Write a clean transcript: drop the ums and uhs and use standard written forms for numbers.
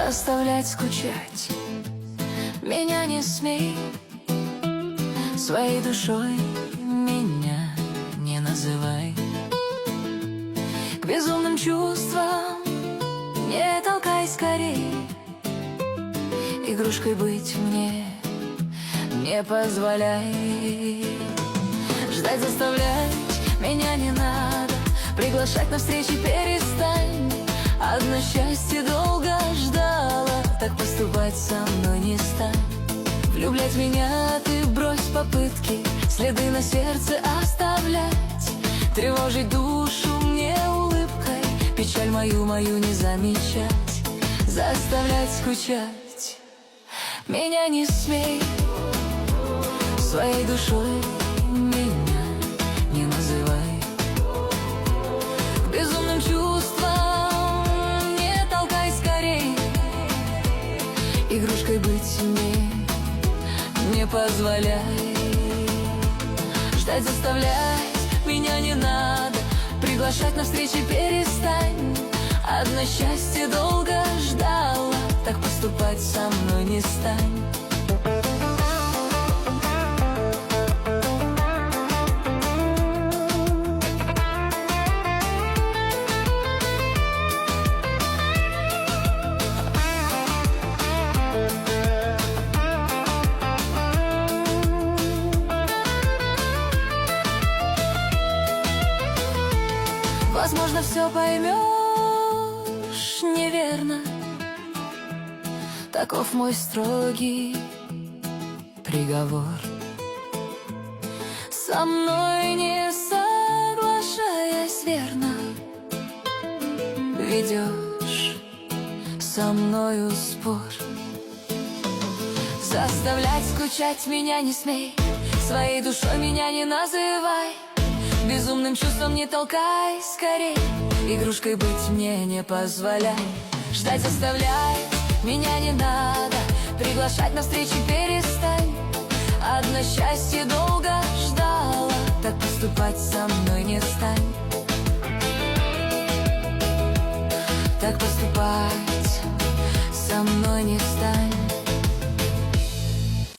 Заставлять скучать меня не смей, своей душой меня не называй. К безумным чувствам не толкай скорей, игрушкой быть мне не позволяй. Ждать заставлять меня не надо, приглашать на встречи перестань. Одно счастье долго ждала, так поступать со мной не стань. Влюблять меня ты брось попытки, следы на сердце оставлять. Тревожить душу мне улыбкой, печаль мою не замечать. Заставлять скучать меня не смей, своей душой меня не называй. К безумным чувствам не толкай скорей, игрушкой быть мне не позволяй. Ждать заставлять меня не надо, приглашать на встречи перестань. Одно счастье долго ждала, так поступать со мной не стань. Возможно, все поймешь неверно, таков мой строгий приговор. Со мной не соглашаясь верно, ведешь со мною спор. Заставлять скучать меня не смей, своей душой меня не называй. Безумным чувством не толкай скорей, игрушкой быть мне не позволяй. Ждать заставляй меня не надо, приглашать на встречи перестань. Одно счастье долго ждала, так поступать со мной не стань. Так поступай